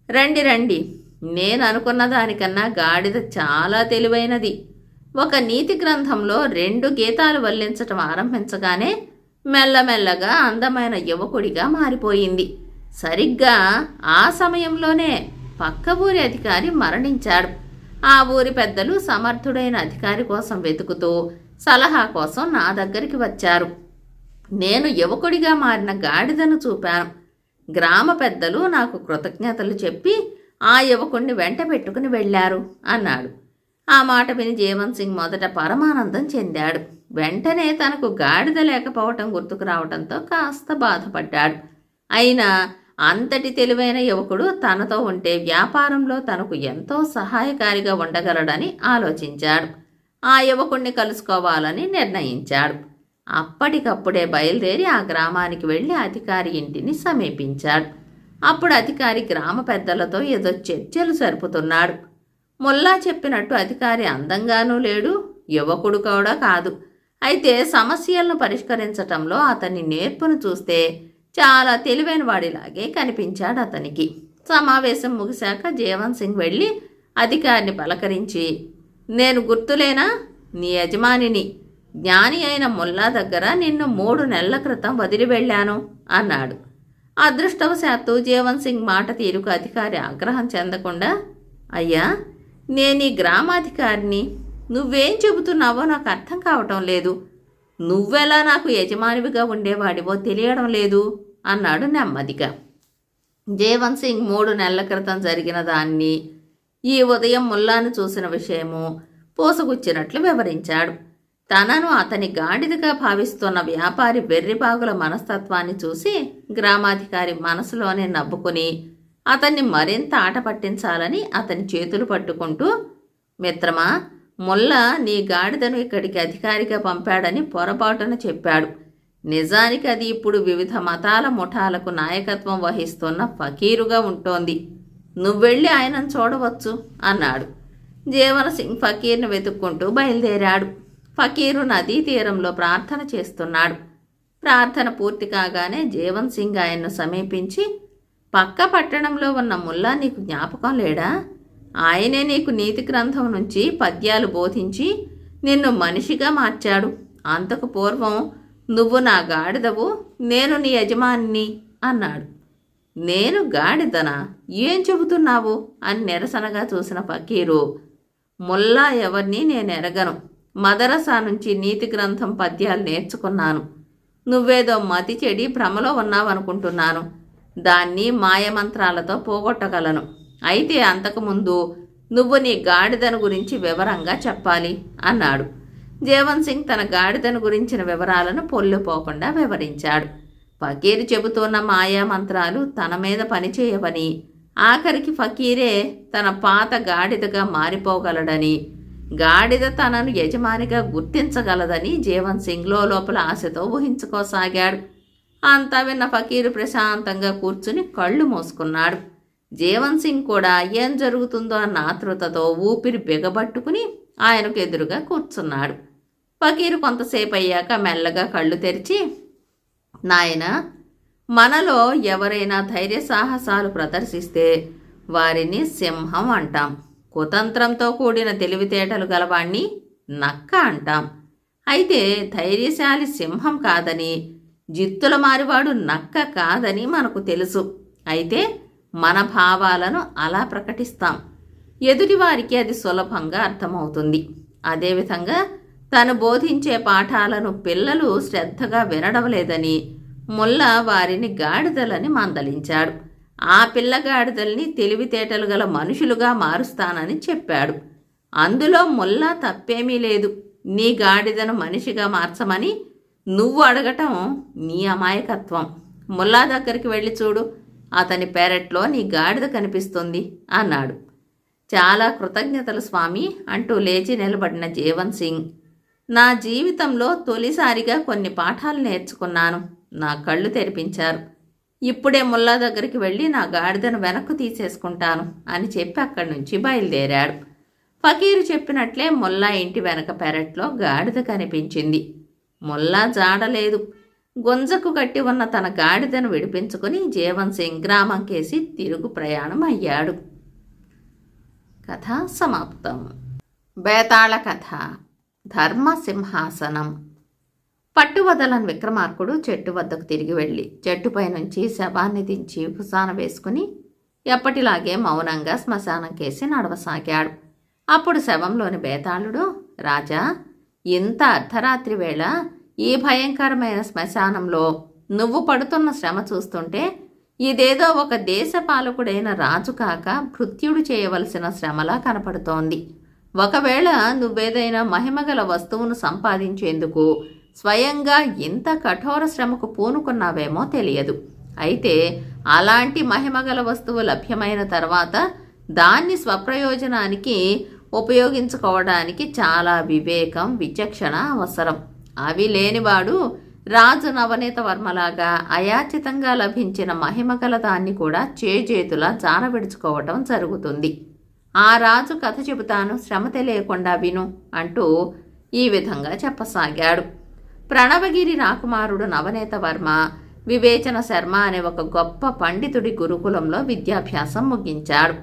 Speaker 1: రండి రండి, నేను అనుకున్న దానికన్నా గాడిద చాలా తెలివైనది. ఒక నీతి గ్రంథంలో 2 గీతాలు వల్లించటం ఆరంభించగానే మెల్లమెల్లగా అందమైన యువకుడిగా మారిపోయింది. సరిగ్గా ఆ సమయంలోనే పక్క ఊరి అధికారి మరణించాడు. ఆ ఊరి పెద్దలు సమర్థుడైన అధికారి కోసం వెతుకుతూ సలహా కోసం నా దగ్గరికి వచ్చారు. నేను యువకుడిగా మారిన గాడిదను చూపాను. గ్రామ పెద్దలు నాకు కృతజ్ఞతలు చెప్పి ఆ యువకుడిని వెంట పెట్టుకుని వెళ్ళారు అన్నాడు. ఆ మాట విని జీవన్ సింగ్ మొదట పరమానందం చెందాడు. వెంటనే తనకు గాడిద లేకపోవటం గుర్తుకు రావడంతో కాస్త బాధపడ్డాడు. అయినా అంతటి తెలివైన యువకుడు తనతో ఉంటే వ్యాపారంలో తనకు ఎంతో సహాయకారిగా ఉండగలడని ఆలోచించాడు. ఆ యువకుణ్ణి కలుసుకోవాలని నిర్ణయించాడు. అప్పటికప్పుడే బయలుదేరి ఆ గ్రామానికి వెళ్ళి అధికారి ఇంటిని సమీపించాడు. అప్పుడు అధికారి గ్రామ పెద్దలతో ఏదో చర్చలు జరుపుతున్నాడు. ముల్లా చెప్పినట్టు అధికారి అందంగానూ లేడు, యువకుడు కూడా కాదు. అయితే సమస్యలను పరిష్కరించటంలో అతని నేర్పును చూస్తే చాలా తెలివైన వాడిలాగే కనిపించాడు అతనికి. సమావేశం ముగిశాక జీవన్ సింగ్ వెళ్ళి అధికారిని పలకరించి, నేను గుర్తులేనా, నీ యజమానిని, జ్ఞాని అయిన ముల్లా దగ్గర నిన్ను 3 నెలల క్రితం వదిలి వెళ్ళాను అన్నాడు. అదృష్టవశాత్తు జీవన్ సింగ్ మాట తీరుకు అధికారి ఆగ్రహం చెందకుండా, అయ్యా, నేను ఈ గ్రామాధికారిని, నువ్వేం చెబుతున్నావో నాకు అర్థం కావటం లేదు. నువ్వెలా నాకు యజమానివిగా ఉండేవాడివో తెలియడం లేదు అన్నాడు నెమ్మదిగా. జీవన్ సింగ్ 3 నెలల క్రితం జరిగిన దాన్ని, ఈ ఉదయం ముల్లాను చూసిన విషయము పోసగుచ్చినట్లు వివరించాడు. తనను అతని గాడిదగా భావిస్తున్న వ్యాపారి వెర్రిబాగుల మనస్తత్వాన్ని చూసి గ్రామాధికారి మనసులోనే నవ్వుకుని అతన్ని మరింత ఆట పట్టించాలని అతని చేతులు పట్టుకుంటూ, మిత్రమా, ముల్లా నీ గాడిదను ఇక్కడికి అధికారిగా పంపాడని పొరపాటున చెప్పాడు. నిజానికి అది ఇప్పుడు వివిధ మతాల ముఠాలకు నాయకత్వం వహిస్తున్న ఫకీరుగా ఉంటోంది. నువ్వెళ్ళి ఆయనను చూడవచ్చు అన్నాడు. జీవన్ సింగ్ ఫకీర్ను వెతుక్కుంటూ బయలుదేరాడు. ఫకీరు నదీ తీరంలో ప్రార్థన చేస్తున్నాడు. ప్రార్థన పూర్తి కాగానే జీవన్ సింగ్ ఆయన్ను సమీపించి, పక్క పట్టణంలో ఉన్న ముల్లా నీకు జ్ఞాపకం లేడా? ఆయనే నీకు నీతి గ్రంథం నుంచి పద్యాలు బోధించి నిన్ను మనిషిగా మార్చాడు. అంతకు పూర్వం నువ్వు నా గాడిదవు, నేను నీ యజమానిని అన్నాడు. నేను గాడిదనా? ఏం చెబుతున్నావు అని నిరసనగా చూసిన ఫకీరు, ముల్లా ఎవరిని నేనెరగను. మదరసా నుంచి నీతి గ్రంథం పద్యాలు నేర్చుకున్నాను. నువ్వేదో మతి చెడి భ్రమలో ఉన్నావనుకుంటున్నాను. దాన్ని మాయమంత్రాలతో పోగొట్టగలను. అయితే అంతకుముందు నువ్వు నీ గాడిదను గురించి వివరంగా చెప్పాలి అన్నాడు. జీవన్ సింగ్ తన గాడిదను గురించిన వివరాలను పొల్లుపోకుండా వివరించాడు. ఫకీరు చెబుతున్న మాయామంత్రాలు తన మీద పనిచేయవని, ఆఖరికి ఫకీరే తన పాత గాడిదగా మారిపోగలడని, గాడిద తనను యజమానిగా గుర్తించగలదని జీవన్ సింగ్ లోపల ఆశతో ఊహించుకోసాగాడు. అంతా విన్న ఫకీరు ప్రశాంతంగా కూర్చుని కళ్ళు మూసుకున్నాడు. జీవన్ సింగ్ కూడా ఏం జరుగుతుందో అన్న ఆతృతతో ఊపిరి బిగబట్టుకుని ఆయనకు ఎదురుగా కూర్చున్నాడు. ఫకీరు కొంతసేపు అయ్యాక మెల్లగా కళ్ళు తెరిచి, నాయనా, మనలో ఎవరైనా ధైర్య సాహసాలు ప్రదర్శిస్తే వారిని సింహం అంటాం. కుతంత్రంతో కూడిన తెలివితేటలు గలవాణ్ణి నక్క అంటాం. అయితే ధైర్యశాలి సింహం కాదని, జిత్తుల మారివాడు నక్క కాదని మనకు తెలుసు. అయితే మన భావాలను అలా ప్రకటిస్తాం. ఎదుటివారికి అది సులభంగా అర్థమవుతుంది. అదేవిధంగా తను బోధించే పాఠాలను పిల్లలు శ్రద్ధగా వినడం లేదని ముల్లా వారిని గాడిదలని మందలించాడు. ఆ పిల్లగాడిదల్ని తెలివితేటలు గల మనుషులుగా మారుస్తానని చెప్పాడు. అందులో ముల్లా తప్పేమీ లేదు. నీ గాడిదను మనిషిగా మార్చమని నువ్వు అడగటం నీ అమాయకత్వం. ముల్లా దగ్గరికి వెళ్ళి చూడు, అతని పెరట్లో నీ గాడిద కనిపిస్తుంది అన్నాడు. చాలా కృతజ్ఞతలు స్వామి అంటూ లేచి నిలబడిన జీవన్ సింగ్, నా జీవితంలో తొలిసారిగా కొన్ని పాఠాలు నేర్చుకున్నాను. నా కళ్ళు తెరిపించారు. ఇప్పుడే ముల్లా దగ్గరికి వెళ్ళి నా గాడిదను వెనక్కు తీసేసుకుంటాను అని చెప్పి అక్కడి నుంచి బయలుదేరాడు. ఫకీరు చెప్పినట్లే ముల్లా ఇంటి వెనక పెరట్లో గాడిద కనిపించింది. ముల్లా జాడలేదు. గుంజకు కట్టి ఉన్న తన గాడిదను విడిపించుకుని జీవన్ సింగ్ గ్రామం కేసి తిరుగు ప్రయాణం అయ్యాడు. కథ సమాప్తం. బేతాళ కథ. ధర్మ సింహాసనం. పట్టువదలని విక్రమార్కుడు చెట్టు వద్దకు తిరిగి వెళ్ళి చెట్టుపై నుంచి శవాన్ని దించి భుసాన వేసుకుని ఎప్పటిలాగే మౌనంగా శ్మశానం కేసి నడవసాగాడు. అప్పుడు శవంలోని బేతాళుడు, రాజా, ఇంత అర్ధరాత్రి వేళ ఈ భయంకరమైన శ్మశానంలో నువ్వు పడుతున్న శ్రమ చూస్తుంటే ఇదేదో ఒక దేశపాలకుడైన రాజు కాక భృత్యుడు చేయవలసిన శ్రమలా కనపడుతోంది. ఒకవేళ నువ్వేదైనా మహిమగల వస్తువును సంపాదించేందుకు స్వయంగా ఇంత కఠోర శ్రమకు పూనుకున్నావేమో తెలియదు. అయితే అలాంటి మహిమగల వస్తువు లభ్యమైన తర్వాత దాన్ని స్వప్రయోజనానికి ఉపయోగించుకోవడానికి చాలా వివేకం, విచక్షణ అవసరం. అవి లేనివాడు రాజు నవనీత వర్మలాగా అయాచితంగా లభించిన మహిమగల దాన్ని కూడా చేజేతులా జారవిడుచుకోవటం జరుగుతుంది. ఆ రాజు కథ చెబుతాను, శ్రమ తెలియకుండా విను అంటూ ఈ విధంగా చెప్పసాగాడు. ప్రణవగిరి రాకుమారుడు నవనీత వర్మ వివేచన శర్మ అనే ఒక గొప్ప పండితుడి గురుకులంలో విద్యాభ్యాసం ముగించాడు.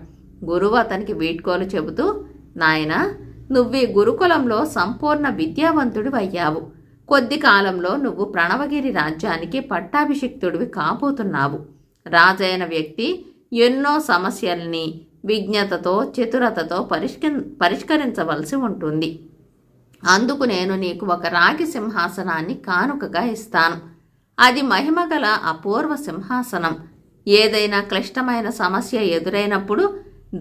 Speaker 1: గురువు అతనికి వీడ్కోలు చెబుతూ, నాయనా, నువ్వీ గురుకులంలో సంపూర్ణ విద్యావంతుడివి అయ్యావు. కొద్ది కాలంలో నువ్వు ప్రణవగిరి రాజ్యానికి పట్టాభిషిక్తుడివి కాబోతున్నావు. రాజైన వ్యక్తి ఎన్నో సమస్యల్ని విజ్ఞతతో, చతురతతో పరిష్కరించవలసి ఉంటుంది. అందుకు నేను నీకు ఒక రాగి సింహాసనాన్ని కానుకగా ఇస్తాను. అది మహిమగల అపూర్వ సింహాసనం. ఏదైనా క్లిష్టమైన సమస్య ఎదురైనప్పుడు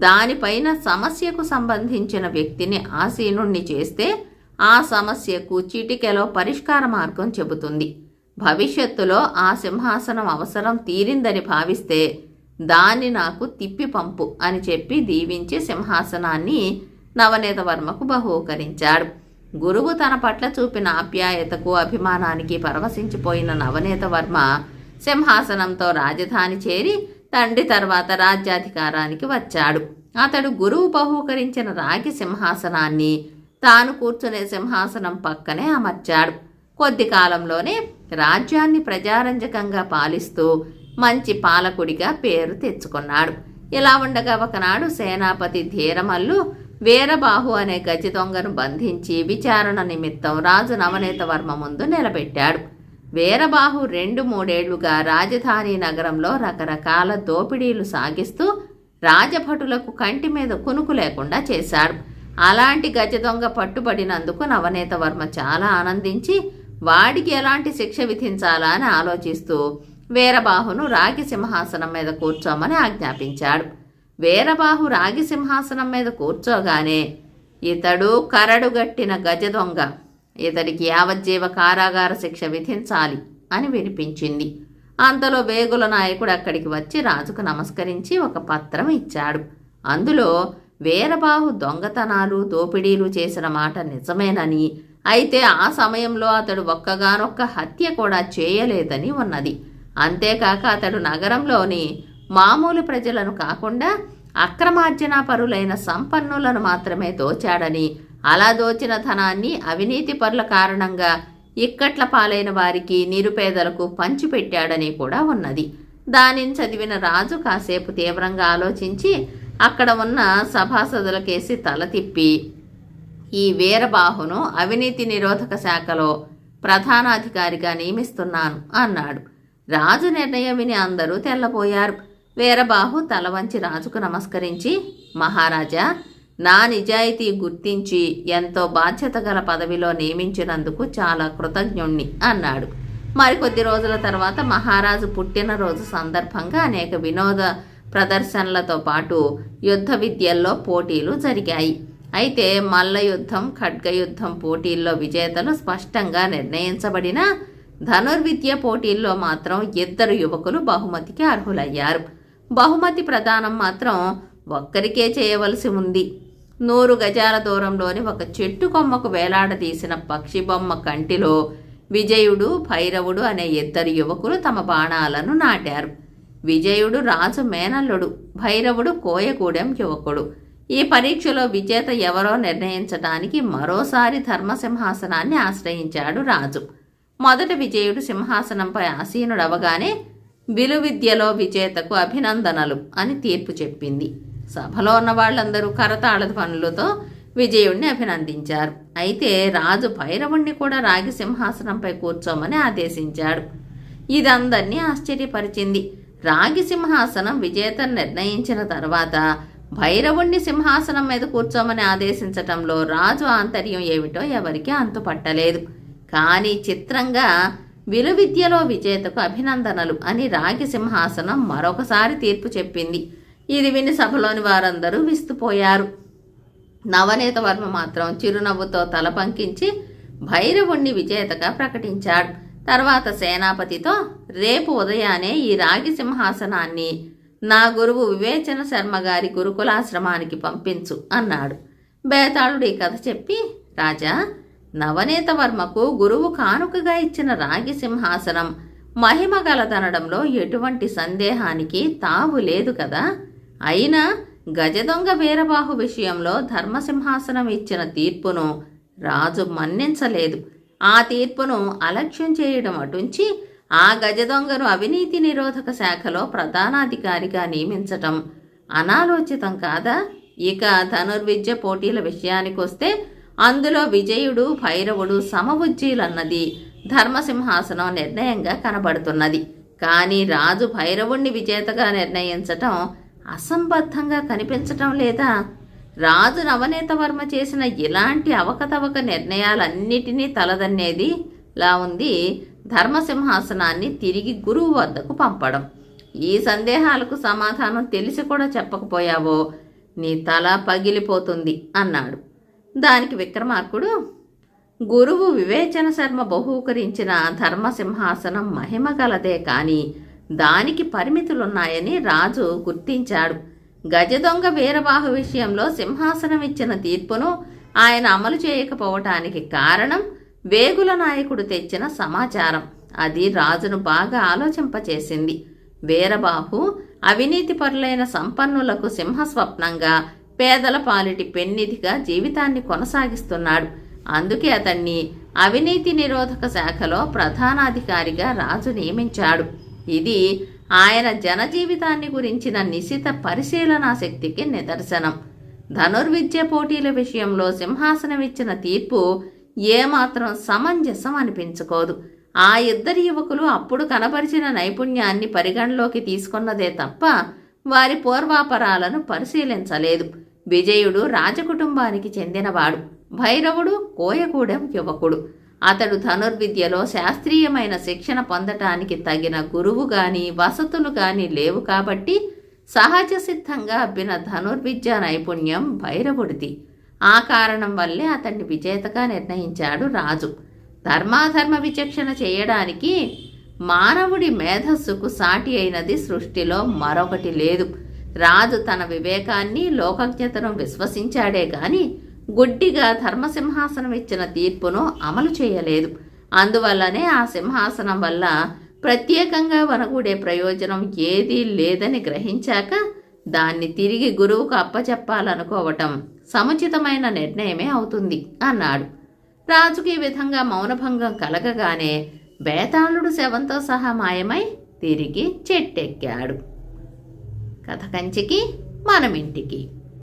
Speaker 1: దానిపైన సమస్యకు సంబంధించిన వ్యక్తిని ఆసీనుణ్ణి చేస్తే ఆ సమస్యకు చిటికెలో పరిష్కార మార్గం చెబుతుంది. భవిష్యత్తులో ఆ సింహాసనం అవసరం తీరిందని భావిస్తే దాన్ని నాకు తిప్పి పంపు అని చెప్పి దీవించి సింహాసనాన్ని నవనీత వర్మకు బహూకరించాడు. గురువు తన పట్ల చూపిన ఆప్యాయతకు అభిమానానికి పరవశించిపోయిన నవనీత వర్మ సింహాసనంతో రాజధాని చేరి తండ్రి తర్వాత రాజ్యాధికారానికి వచ్చాడు. అతడు గురువు బహూకరించిన రాగి సింహాసనాన్ని తాను కూర్చునే సింహాసనం పక్కనే అమర్చాడు. కొద్ది కాలంలోనే రాజ్యాన్ని ప్రజారంజకంగా పాలిస్తూ మంచి పాలకుడిగా పేరు తెచ్చుకున్నాడు. ఇలా ఉండగా ఒకనాడు సేనాపతి ధీరమల్లు వీరబాహు అనే గజ దొంగను బంధించి విచారణ నిమిత్తం రాజు నవనీత వర్మ ముందు నిలబెట్టాడు. వీరబాహు 2-3 ఏళ్లుగా రాజధాని నగరంలో రకరకాల దోపిడీలు సాగిస్తూ రాజభటులకు కంటి మీద కునుకు లేకుండా చేశాడు. అలాంటి గజ దొంగ పట్టుబడినందుకు నవనీత వర్మ చాలా ఆనందించి వాడికి ఎలాంటి శిక్ష విధించాలా అని ఆలోచిస్తూ వీరబాహును రాగి సింహాసనం మీద కూర్చోమని ఆజ్ఞాపించాడు. వీరబాహు రాగి సింహాసనం మీద కూర్చోగానే ఇతడు కరడుగట్టిన గజ దొంగ, ఇతడికి యావజ్జీవ కారాగార శిక్ష విధించాలి అని వినిపించింది. అంతలో వేగుల నాయకుడు అక్కడికి వచ్చి రాజుకు నమస్కరించి ఒక పత్రం ఇచ్చాడు. అందులో వీరబాహు దొంగతనాలు దోపిడీలు చేసిన మాట నిజమేనని, అయితే ఆ సమయంలో అతడు ఒక్కగానొక్క హత్య కూడా చేయలేదని ఉన్నది. అంతేకాక అతడు నగరంలోని మామూలు ప్రజలను కాకుండా అక్రమార్జనాపరులైన సంపన్నులను మాత్రమే దోచాడని, అలా దోచిన ధనాన్ని అవినీతి పరుల కారణంగా ఇక్కట్ల పాలైన వారికి నిరుపేదలకు పంచిపెట్టాడని కూడా ఉన్నది. దానిని చదివిన రాజు కాసేపు తీవ్రంగా ఆలోచించి అక్కడ ఉన్న సభాసదులకేసి తల తిప్పి ఈ వీరబాహును అవినీతి నిరోధక శాఖలో ప్రధానాధికారిగా నియమిస్తున్నాను అన్నాడు. రాజు నిర్ణయం విని అందరూ తెల్లబోయారు. వీరబాహు తల వంచి రాజుకు నమస్కరించి, మహారాజా, నా నిజాయితీ గుర్తించి ఎంతో బాధ్యత గల పదవిలో నియమించినందుకు చాలా కృతజ్ఞుణ్ణి అన్నాడు. మరికొద్ది రోజుల తర్వాత మహారాజు పుట్టినరోజు సందర్భంగా అనేక వినోద ప్రదర్శనలతో పాటు యుద్ధ విద్యల్లో పోటీలు జరిగాయి. అయితే మల్ల యుద్ధం, ఖడ్గయుద్ధం పోటీల్లో విజేతలు స్పష్టంగా నిర్ణయించబడిన ధనుర్విద్య పోటీల్లో మాత్రం 2 యువకులు బహుమతికి అర్హులయ్యారు. బహుమతి ప్రదానం మాత్రం ఒక్కరికే చేయవలసి ఉంది. 100 గజాల దూరంలోని ఒక చెట్టు కొమ్మకు వేలాడదీసిన పక్షి బొమ్మ కంటిలో విజయుడు, భైరవుడు అనే 2 యువకులు తమ బాణాలను నాటారు. విజయుడు రాజు మేనల్లుడు, భైరవుడు కోయగూడెం యువకుడు. ఈ పరీక్షలో విజేత ఎవరో నిర్ణయించడానికి మరోసారి ధర్మసింహాసనాన్ని ఆశ్రయించాడు రాజు. మొదట విజయుడు సింహాసనంపై ఆసీనుడవగానే విలువిద్యలో విజేతకు అభినందనలు అని తీర్పు చెప్పింది. సభలో ఉన్న వాళ్ళందరూ కరతాళ ధ్వనులతో విజయుణ్ణి అభినందించారు. అయితే రాజు భైరవుణ్ణి కూడా రాగి సింహాసనంపై కూర్చోమని ఆదేశించాడు. ఇదందరినీ ఆశ్చర్యపరిచింది. రాగి సింహాసనం విజేతను నిర్ణయించిన తర్వాత భైరవుణ్ణి సింహాసనం మీద కూర్చోమని ఆదేశించటంలో రాజు ఆంతర్యం ఏమిటో ఎవరికీ అంతుపట్టలేదు. కానీ చిత్రంగా విలువిద్యలో విజేతకు అభినందనలు అని రాగి సింహాసనం మరొకసారి తీర్పు చెప్పింది. ఇది విని సభలోని వారందరూ విస్తుపోయారు. నవనీత వర్మ మాత్రం చిరునవ్వుతో తల పంకించి భైరవుణ్ణి విజేతగా ప్రకటించాడు. తర్వాత సేనాపతితో, రేపు ఉదయాన్నే ఈ రాగి సింహాసనాన్ని నా గురువు వివేచన శర్మ గారి గురుకులాశ్రమానికి పంపించు అన్నాడు. బేతాళుడు ఈ కథ చెప్పి, రాజా, నవనీత వర్మకు గురువు కానుకగా ఇచ్చిన రాగి సింహాసనం మహిమ గలదనడంలో ఎటువంటి సందేహానికి తావు లేదు కదా. అయినా గజదొంగ వీరబాహు విషయంలో ధర్మసింహాసనం ఇచ్చిన తీర్పును రాజు మన్నించలేదు. ఆ తీర్పును అలక్ష్యం చేయడం అటుంచి ఆ గజదొంగను అవినీతి నిరోధక శాఖలో ప్రధానాధికారిగా నియమించటం అనాలోచితం కాదా? ఇక ధనుర్విద్య పోటీల విషయానికొస్తే అందులో విజయుడు, భైరవుడు సమవుజ్జీలన్నది ధర్మసింహాసనం నిర్ణయంగా కనబడుతున్నది. కానీ రాజు భైరవుణ్ణి విజేతగా నిర్ణయించటం అసంబద్ధంగా కనిపించటం లేదా? రాజు నవనీత వర్మ చేసిన ఇలాంటి అవకతవక నిర్ణయాలన్నిటినీ తలదన్నేదిలా ఉంది ధర్మసింహాసనాన్ని తిరిగి గురువు వద్దకు పంపడం. ఈ సందేహాలకు సమాధానం తెలిసి కూడా చెప్పకపోయావో నీ తల పగిలిపోతుంది అన్నాడు. దానికి విక్రమార్కుడు, గురువు వివేచన శర్మ బహూకరించిన ధర్మసింహాసనం మహిమ గలదే కానీ దానికి పరిమితులున్నాయని రాజు గుర్తించాడు. గజదొంగ వీరబాహు విషయంలో సింహాసనం ఇచ్చిన తీర్పును ఆయన అమలు చేయకపోవటానికి కారణం వేగుల నాయకుడు తెచ్చిన సమాచారం. అది రాజును బాగా ఆలోచింపచేసింది. వీరబాహు అవినీతిపరులైన సంపన్నులకు సింహస్వప్నంగా, పేదల పాలిటి పెన్నిధిగా జీవితాన్ని కొనసాగిస్తున్నాడు. అందుకే అతన్ని అవినీతి నిరోధక శాఖలో ప్రధానాధికారిగా రాజు నియమించాడు. ఇది ఆయన జనజీవితాన్ని గురించిన నిశిత పరిశీలనా శక్తికి నిదర్శనం. ధనుర్విద్య పోటీల విషయంలో సింహాసనం ఇచ్చిన తీర్పు ఏమాత్రం సమంజసం అనిపించుకోదు. ఆ ఇద్దరి యువకులు అప్పుడు కనబరిచిన నైపుణ్యాన్ని పరిగణలోకి తీసుకున్నదే తప్ప వారి పూర్వాపరాలను పరిశీలించలేదు. విజయుడు రాజకుటుంబానికి చెందినవాడు. భైరవుడు కోయగూడెం యువకుడు. అతడు ధనుర్విద్యలో శాస్త్రీయమైన శిక్షణ పొందటానికి తగిన గురువు గాని వసతులు గాని లేవు కాబట్టి సహజ సిద్ధంగా అబ్బిన ధనుర్విద్యా నైపుణ్యం భైరవుడిది. ఆ కారణం వల్లే అతన్ని విజేతగా నిర్ణయించాడు రాజు. ధర్మాధర్మ విచక్షణ చేయడానికి మానవుడి మేధస్సుకు సాటి అయినది సృష్టిలో మరొకటి లేదు. రాజు తన వివేకాన్ని లోకజ్ఞతను విశ్వసించాడే గాని గుడ్డిగా ధర్మసింహాసనం ఇచ్చిన తీర్పును అమలు చేయలేదు. అందువల్లనే ఆ సింహాసనం వల్ల ప్రత్యేకంగా వనగూడే ప్రయోజనం ఏదీ లేదని గ్రహించాక దాన్ని తిరిగి గురువుకు అప్పచెప్పాలనుకోవటం సముచితమైన నిర్ణయమే అవుతుంది అన్నాడు. రాజుకి ఈ విధంగా మౌనభంగం కలగగానే బేతాళుడు శవంతో సహా మాయమై తిరిగి చెట్టెక్కాడు. కథ కంచికి మనమింటికి.